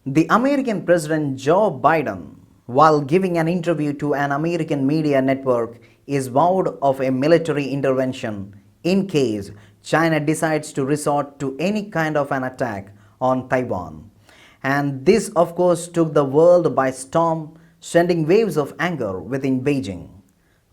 The American President Joe Biden, while giving an interview to an American media network, is vowed of a military intervention in case China decides to resort to any kind of an attack on Taiwan. And this, of course, took the world by storm, sending waves of anger within Beijing.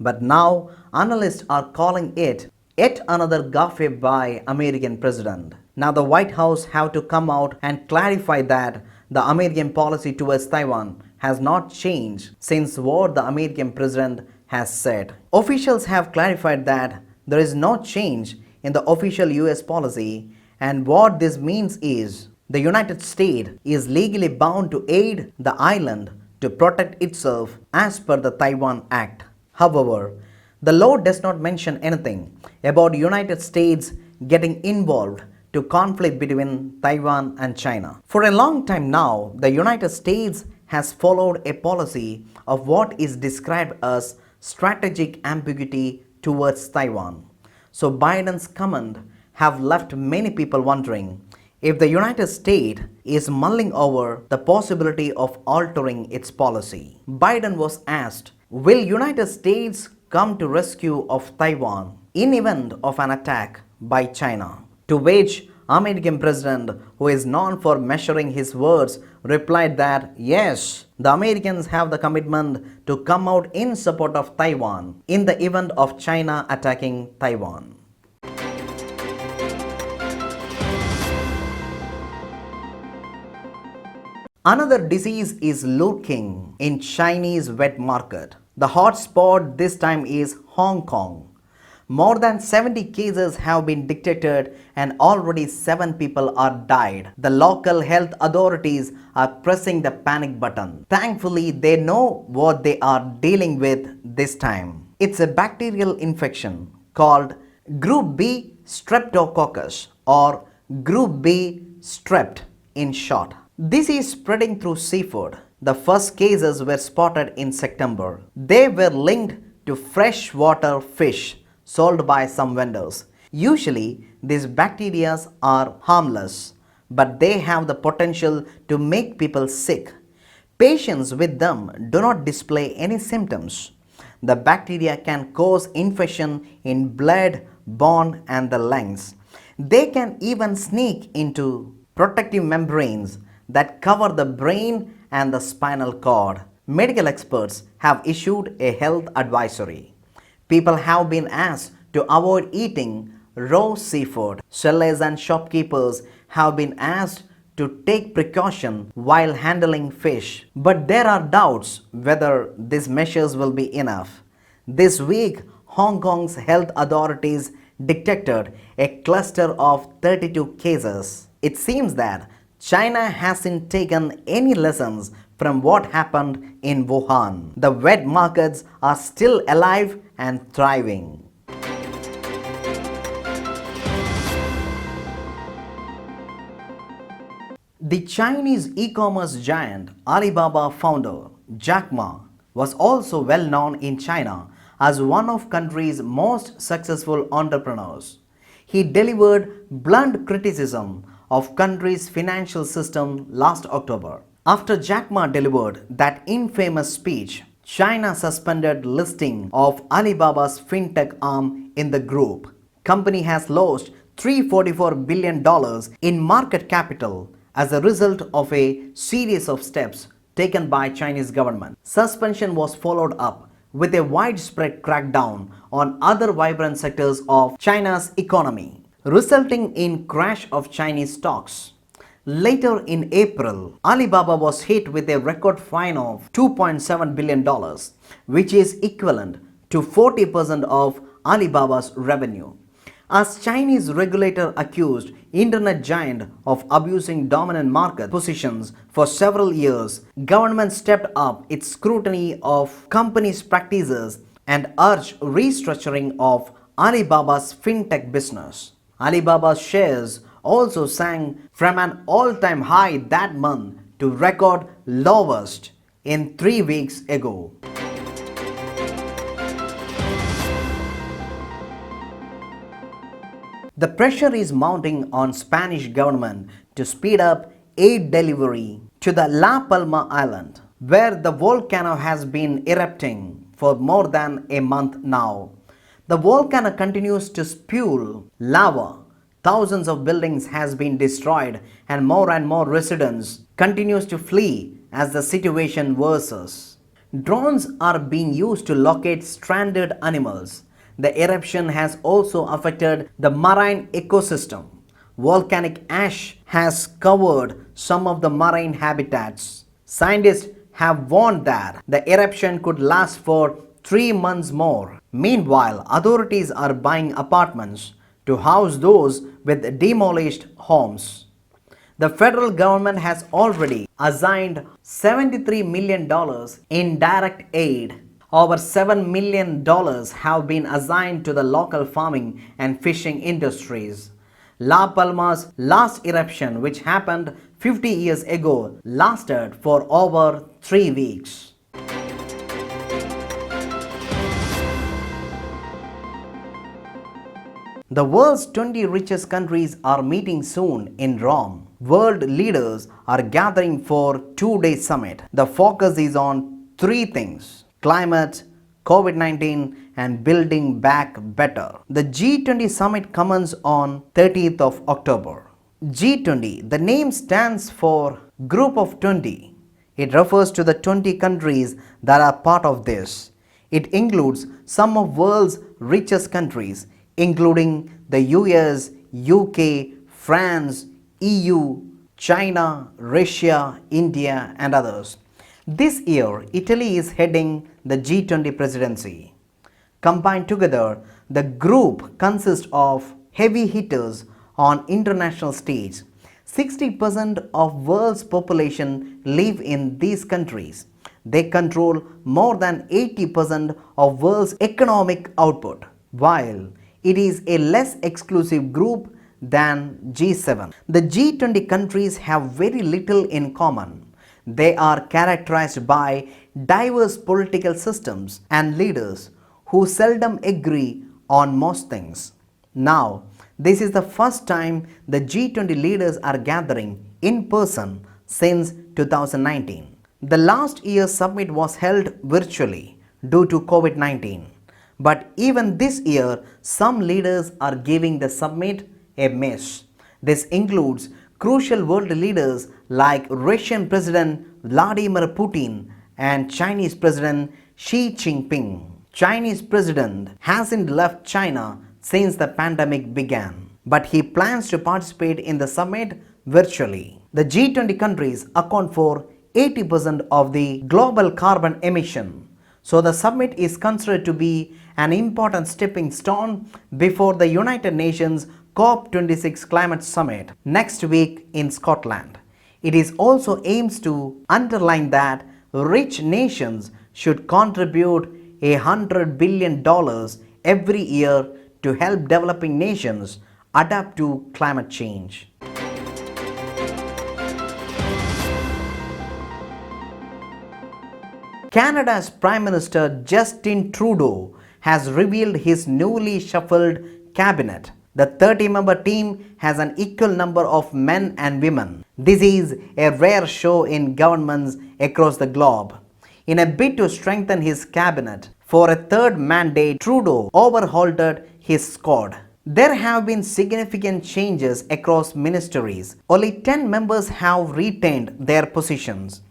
But now, analysts are calling it yet another gaffe by American president. Now the White House have to come out and clarify that the American policy towards Taiwan has not changed since what the American president has said. Officials have clarified that there is no change in the official US policy, and what this means is the United States is legally bound to aid the island to protect itself as per the Taiwan Act. However, the law does not mention anything about United States getting involved to conflict between Taiwan and China. For a long time now, the United States has followed a policy of what is described as strategic ambiguity towards Taiwan. So Biden's comment have left many people wondering if the United States is mulling over the possibility of altering its policy. Biden was asked, will United States come to rescue of Taiwan in event of an attack by China? To which American president, who is known for measuring his words, replied that yes, the Americans have the commitment to come out in support of Taiwan in the event of China attacking Taiwan. Another disease is lurking in Chinese wet market. The hot spot this time is Hong Kong. More than 70 cases have been detected and already 7 people are died. The local health authorities are pressing the panic button. Thankfully, they know what they are dealing with this time. It's a bacterial infection called Group B Streptococcus or Group B Strep in short. This is spreading through seafood. The first cases were spotted in September. They were linked to freshwater fish sold by some vendors. Usually, these bacteria are harmless, but they have the potential to make people sick. Patients with them do not display any symptoms. The bacteria can cause infection in blood, bone, and the lungs. They can even sneak into protective membranes that cover the brain and the spinal cord. Medical experts have issued a health advisory. People have been asked to avoid eating raw seafood. Sellers and shopkeepers have been asked to take precaution while handling fish. But there are doubts whether these measures will be enough. This week, Hong Kong's health authorities detected a cluster of 32 cases. It seems that China hasn't taken any lessons from what happened in Wuhan. The wet markets are still alive and thriving. The Chinese e-commerce giant Alibaba founder Jack Ma was also well known in China as one of country's most successful entrepreneurs. He delivered blunt criticism of country's financial system last October. After Jack Ma delivered that infamous speech, China suspended listing of Alibaba's fintech arm in the group. Company has lost $344 billion in market capital as a result of a series of steps taken by Chinese government. Suspension was followed up with a widespread crackdown on other vibrant sectors of China's economy, resulting in crash of Chinese stocks. Later in April, Alibaba was hit with a record fine of $2.7 billion, which is equivalent to 40% of Alibaba's revenue. As Chinese regulator accused internet giant of abusing dominant market positions for several years, government stepped up its scrutiny of companies' practices and urged restructuring of Alibaba's fintech business. Alibaba's shares also sank from an all-time high that month to record lowest in 3 weeks ago. The pressure is mounting on Spanish government to speed up aid delivery to to the La Palma Island, where the volcano has been erupting for more than a month now. The volcano continues to spew lava. Thousands of buildings has been destroyed and more residents continues to flee as the situation worsens. Drones are being used to locate stranded animals. The eruption has also affected the marine ecosystem. Volcanic ash has covered some of the marine habitats. Scientists have warned that the eruption could last for 3 months more. Meanwhile, authorities are buying apartments to house those with demolished homes. The federal government has already assigned $73 million in direct aid. Over $7 million have been assigned to the local farming and fishing industries. La Palma's last eruption, which happened 50 years ago, lasted for over 3 weeks. The world's 20 richest countries are meeting soon in Rome. World leaders are gathering for 2-day summit. The focus is on 3 things: climate, COVID-19 and building back better. The G20 summit commences on 30th of October. G20, the name stands for Group of 20. It refers to the 20 countries that are part of this. It includes some of world's richest countries, including the US, UK, France, EU, China, Russia, India and others. This year, Italy is heading the G20 presidency. Combined together, the group consists of heavy hitters on international stage. 60% of world's population live in these countries. They control more than 80% of world's economic output, while it is a less exclusive group than G7. The G20 countries have very little in common. They are characterized by diverse political systems and leaders who seldom agree on most things. Now, this is the first time the G20 leaders are gathering in person since 2019. The last year's summit was held virtually due to COVID-19. But even this year, some leaders are giving the summit a miss. This includes crucial world leaders like Russian President Vladimir Putin and Chinese President Xi Jinping. Chinese President hasn't left China since the pandemic began, but he plans to participate in the summit virtually. The G20 countries account for 80% of the global carbon emission. So the summit is considered to be an important stepping stone before the United Nations COP26 climate summit next week in Scotland. It is also aims to underline that rich nations should contribute $100 billion every year to help developing nations adapt to climate change. Canada's Prime Minister Justin Trudeau has revealed his newly shuffled cabinet. The 30-member team has an equal number of men and women. This is a rare show in governments across the globe. In a bid to strengthen his cabinet for a third mandate, Trudeau overhauled his squad. There have been significant changes across ministries. Only 10 members have retained their positions.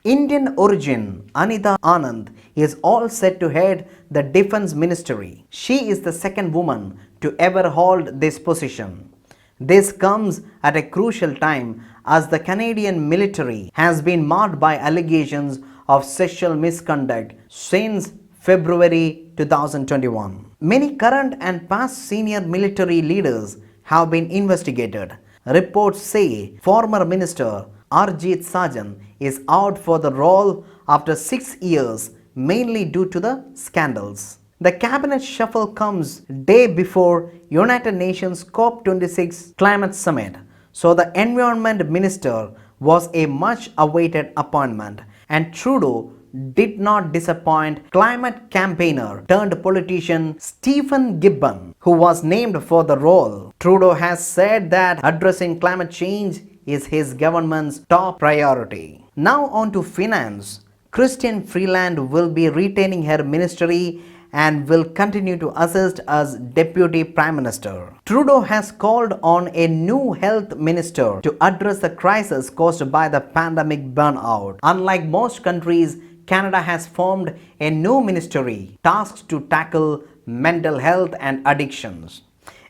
Indian origin Anita Anand is all set to head the Defense Ministry. She is the second woman to ever hold this position. This comes at a crucial time as the Canadian military has been marked by allegations of sexual misconduct since February 2021. Many current and past senior military leaders have been investigated. Reports say former Minister Arjit Sajan is out for the role after 6 years, mainly due to the scandals. The cabinet shuffle comes day before United Nations COP26 climate summit, so the environment minister was a much awaited appointment, and Trudeau did not disappoint climate campaigner turned politician Stephen Gibbon, who was named for the role. Trudeau has said that addressing climate change is his government's top priority. Now on to finance. Christian Freeland will be retaining her ministry and will continue to assist as Deputy Prime Minister. Trudeau has called on a new health minister to address the crisis caused by the pandemic burnout. Unlike most countries, Canada has formed a new ministry tasked to tackle mental health and addictions.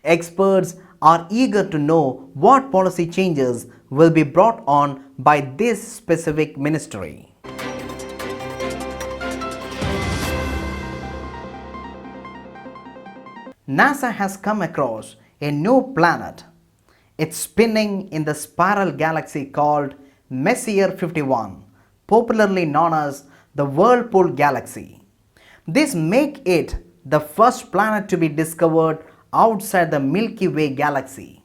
Experts are eager to know what policy changes will be brought on by this specific ministry. NASA has come across a new planet. It's spinning in the spiral galaxy called Messier 51, popularly known as the Whirlpool Galaxy. This makes it the first planet to be discovered outside the Milky Way galaxy.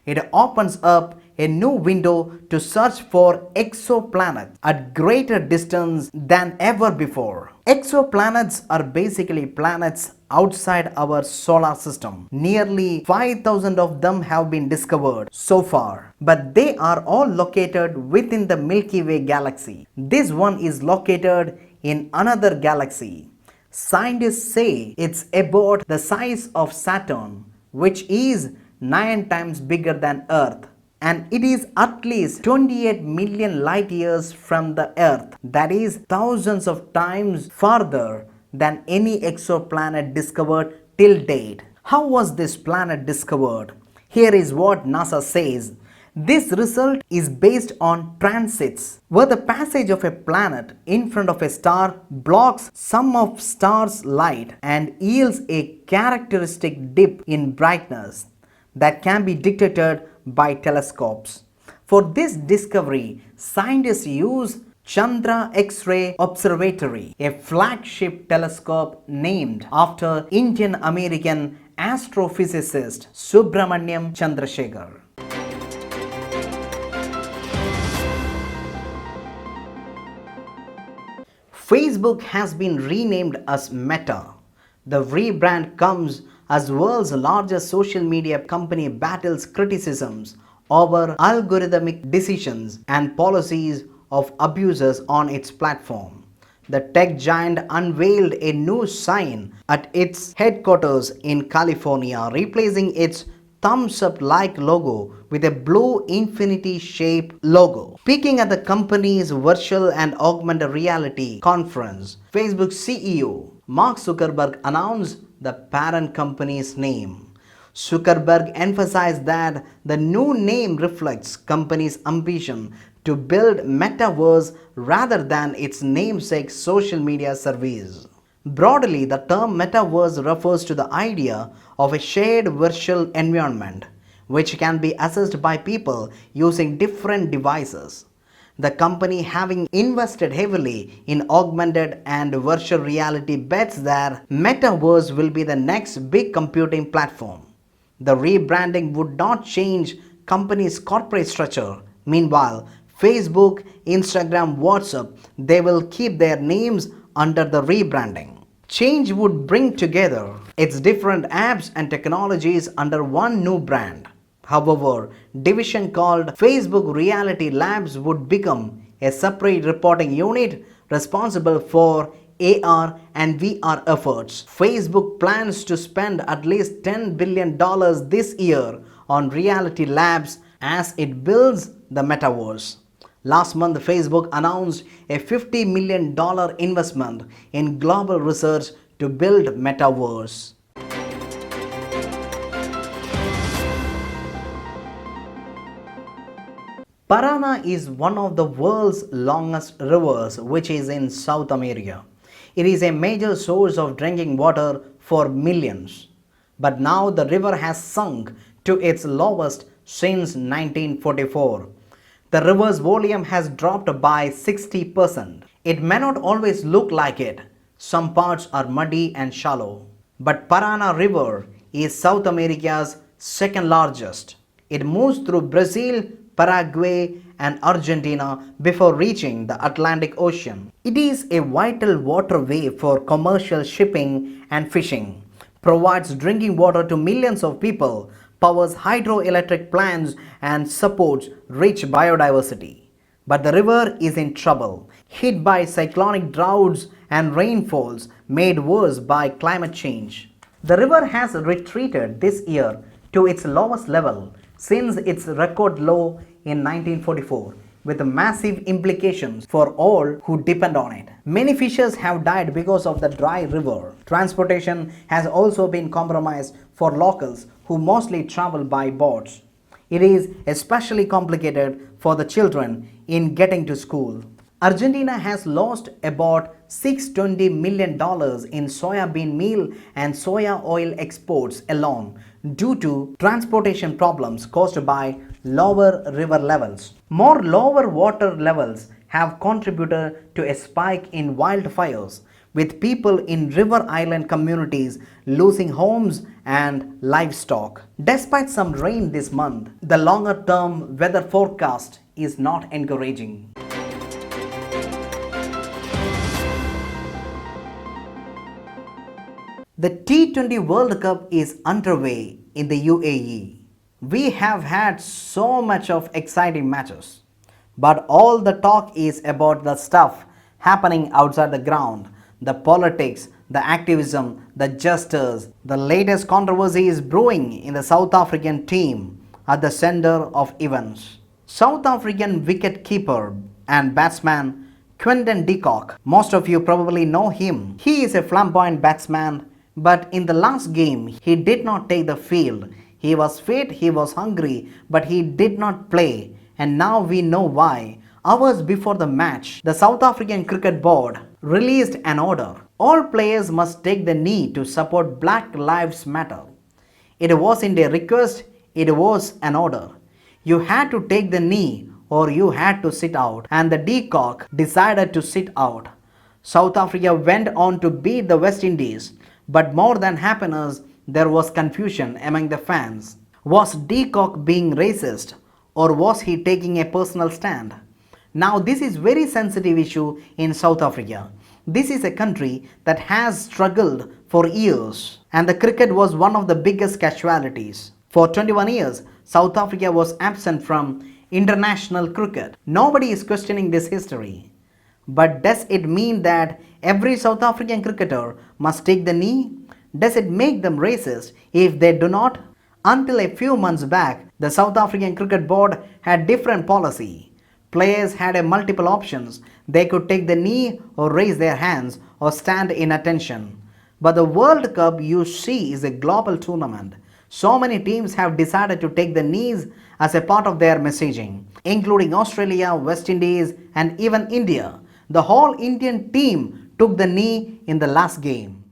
It opens up a new window to search for exoplanets at greater distance than ever before. Exoplanets are basically planets outside our solar system. Nearly 5,000 of them have been discovered so far, but they are all located within the Milky Way galaxy. This one is located in another galaxy. Scientists say it's about the size of Saturn, which is 9 times bigger than Earth, and it is at least 28 million light years from the Earth. That is thousands of times farther than any exoplanet discovered till date. How was this planet discovered? Here is what NASA says. This result is based on transits, where the passage of a planet in front of a star blocks some of star's light and yields a characteristic dip in brightness that can be detected by telescopes. For this discovery, scientists use Chandra X-ray Observatory, a flagship telescope named after Indian-American astrophysicist Subramaniam Chandrasekhar. Facebook has been renamed as Meta. The rebrand comes as world's largest social media company battles criticisms over algorithmic decisions and policies of abusers on its platform. The tech giant unveiled a new sign at its headquarters in California, replacing its thumbs up like logo with a blue infinity shape logo. Speaking at the company's virtual and augmented reality conference, Facebook CEO Mark Zuckerberg announced the parent company's name. Zuckerberg emphasized that the new name reflects company's ambition to build metaverse rather than its namesake social media service. Broadly, the term metaverse refers to the idea of a shared virtual environment which can be accessed by people using different devices. The company, having invested heavily in augmented and virtual reality, bets that metaverse will be the next big computing platform. The rebranding would not change company's corporate structure. Meanwhile, Facebook, Instagram, WhatsApp, they will keep their names under the rebranding. Change would bring together its different apps and technologies under one new brand. However, division called Facebook Reality Labs would become a separate reporting unit responsible for AR and VR efforts. Facebook plans to spend at least $10 billion this year on Reality Labs as it builds the metaverse. Last month, Facebook announced a $50 million investment in global research to build metaverse. Parana is one of the world's longest rivers, which is in South America. It is a major source of drinking water for millions. But now the river has sunk to its lowest since 1944. The river's volume has dropped by 60%. It may not always look like it. Some parts are muddy and shallow. But Parana River is South America's second largest. It moves through Brazil, Paraguay and Argentina before reaching the Atlantic Ocean. It is a vital waterway for commercial shipping and fishing, provides drinking water to millions of people, powers hydroelectric plants and supports rich biodiversity. But the river is in trouble, hit by cyclonic droughts and rainfalls made worse by climate change. The river has retreated this year to its lowest level since its record low in 1944, with massive implications for all who depend on it. Many fishes have died because of the dry river. Transportation has also been compromised for locals who mostly travel by boats. It is especially complicated for the children in getting to school. Argentina has lost about $620 million in soybean meal and soya oil exports alone due to transportation problems caused by lower river levels. More lower water levels have contributed to a spike in wildfires, with people in river island communities losing homes and livestock. Despite some rain this month, the longer term weather forecast is not encouraging. The T20 World Cup is underway in the UAE. We have had so much of exciting matches, but all the talk is about the stuff happening outside the ground, the politics, the activism, the gestures. The latest controversy is brewing in the South African team at the center of events. South African wicket-keeper and batsman Quinton de Kock. Most of you probably know him. He is a flamboyant batsman, but in the last game, he did not take the field. He was fit, he was hungry, but he did not play. And now we know why. Hours before the match, the South African Cricket Board released an order. All players must take the knee to support Black Lives Matter. It wasn't a request, it was an order. You had to take the knee or you had to sit out, and the de Kock decided to sit out. South Africa went on to beat the West Indies, but more than happiness, there was confusion among the fans. Was de Kock being racist, or was he taking a personal stand? Now this is very sensitive issue in South Africa. This is a country that has struggled for years, and the cricket was one of the biggest casualties. For 21 years, South Africa was absent from international cricket. Nobody is questioning this history. But does it mean that every South African cricketer must take the knee? Does it make them racist if they do not? Until a few months back, the South African Cricket Board had different policy. Players had a multiple options. They could take the knee or raise their hands or stand in attention. But the World Cup, you see, is a global tournament. So many teams have decided to take the knees as a part of their messaging, including Australia, West Indies, and even India. The whole Indian team took the knee in the last game.